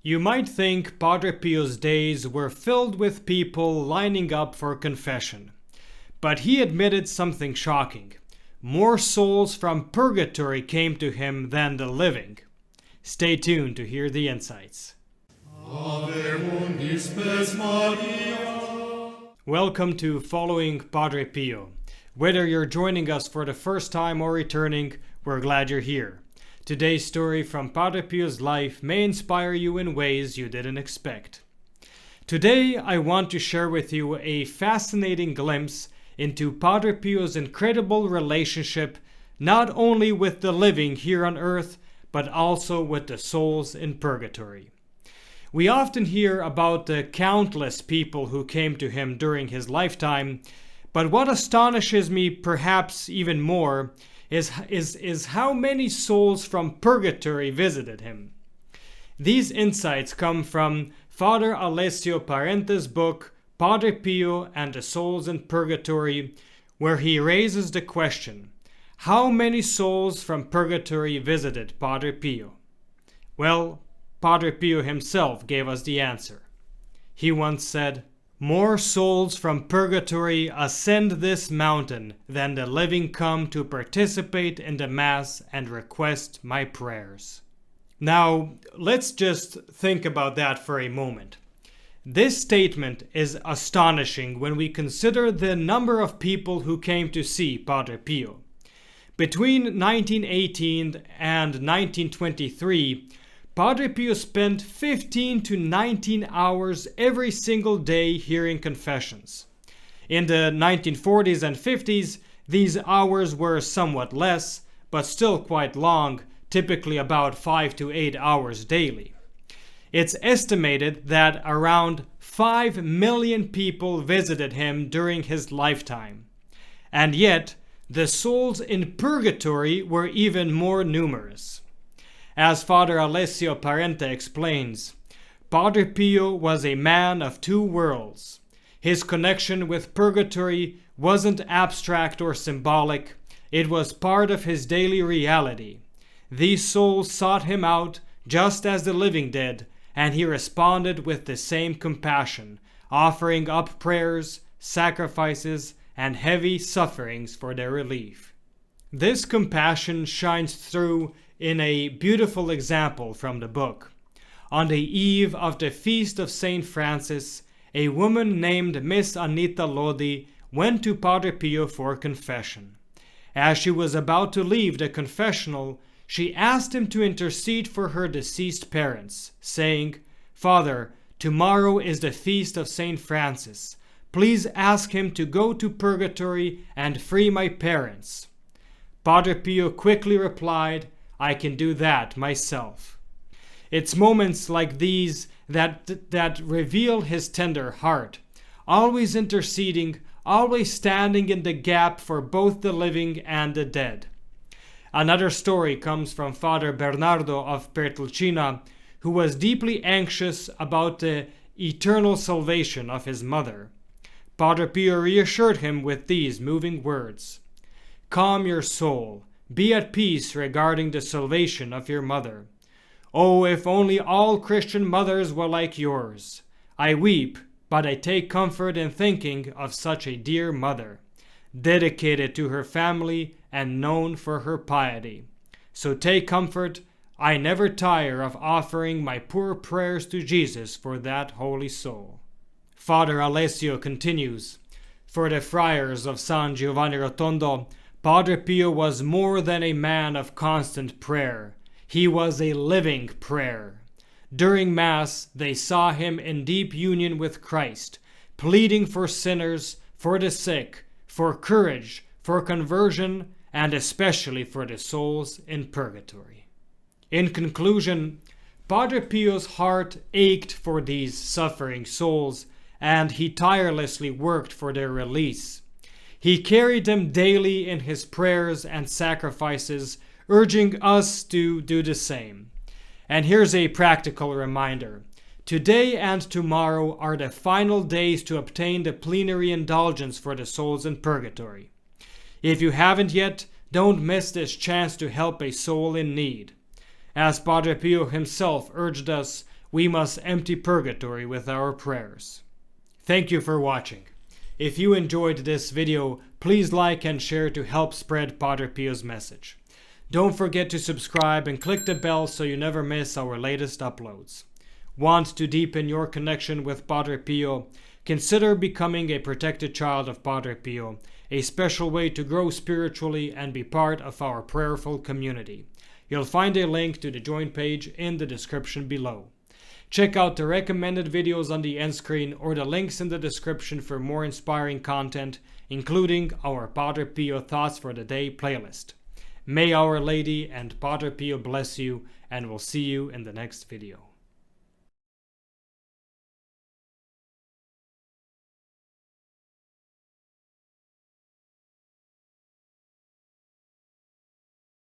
You might think Padre Pio's days were filled with people lining up for confession. But he admitted something shocking. More souls from purgatory came to him than the living. Stay tuned to hear the insights. Welcome to Following Padre Pio. Whether you're joining us for the first time or returning, we're glad you're here. Today's story from Padre Pio's life may inspire you in ways you didn't expect. Today, I want to share with you a fascinating glimpse into Padre Pio's incredible relationship not only with the living here on earth, but also with the souls in purgatory. We often hear about the countless people who came to him during his lifetime, but what astonishes me perhaps even more is how many souls from purgatory visited him. These insights come from Father Alessio Parente's book, Padre Pio and the Souls in Purgatory, where he raises the question, how many souls from purgatory visited Padre Pio? Well, Padre Pio himself gave us the answer. He once said, "More souls from purgatory ascend this mountain than the living come to participate in the Mass and request my prayers." Now, let's just think about that for a moment. This statement is astonishing when we consider the number of people who came to see Padre Pio. Between 1918 and 1923, Padre Pio spent 15 to 19 hours every single day hearing confessions. In the 1940s and 50s, these hours were somewhat less, but still quite long, typically about 5 to 8 hours daily. It's estimated that around 5 million people visited him during his lifetime. And yet, the souls in purgatory were even more numerous. As Father Alessio Parente explains, Padre Pio was a man of two worlds. His connection with purgatory wasn't abstract or symbolic, it was part of his daily reality. These souls sought him out just as the living did, and he responded with the same compassion, offering up prayers, sacrifices, and heavy sufferings for their relief. This compassion shines through in a beautiful example from the book. On the eve of the feast of St. Francis, a woman named Miss Anita Lodi went to Padre Pio for confession. As she was about to leave the confessional, she asked him to intercede for her deceased parents, saying, "Father, tomorrow is the feast of St. Francis. Please ask him to go to purgatory and free my parents." Padre Pio quickly replied, "I can do that myself." It's moments like these that reveal his tender heart, always interceding, always standing in the gap for both the living and the dead. Another story comes from Father Bernardo of Pertulcina, who was deeply anxious about the eternal salvation of his mother. Padre Pio reassured him with these moving words, "Calm your soul. Be at peace regarding the salvation of your mother. Oh, if only all Christian mothers were like yours. I weep, but I take comfort in thinking of such a dear mother, dedicated to her family and known for her piety. So take comfort. I never tire of offering my poor prayers to Jesus for that holy soul." Father Alessio continues, "For the friars of San Giovanni Rotondo, Padre Pio was more than a man of constant prayer. He was a living prayer. During Mass, they saw him in deep union with Christ, pleading for sinners, for the sick, for courage, for conversion, and especially for the souls in purgatory." In conclusion, Padre Pio's heart ached for these suffering souls, and he tirelessly worked for their release. He carried them daily in his prayers and sacrifices, urging us to do the same. And here's a practical reminder. Today and tomorrow are the final days to obtain the plenary indulgence for the souls in purgatory. If you haven't yet, don't miss this chance to help a soul in need. As Padre Pio himself urged us, we must empty purgatory with our prayers. Thank you for watching. If you enjoyed this video, please like and share to help spread Padre Pio's message. Don't forget to subscribe and click the bell so you never miss our latest uploads. Want to deepen your connection with Padre Pio? Consider becoming a protected child of Padre Pio, a special way to grow spiritually and be part of our prayerful community. You'll find a link to the join page in the description below. Check out the recommended videos on the end screen or the links in the description for more inspiring content, including our Padre Pio Thoughts for the Day playlist. May Our Lady and Padre Pio bless you, and we'll see you in the next video.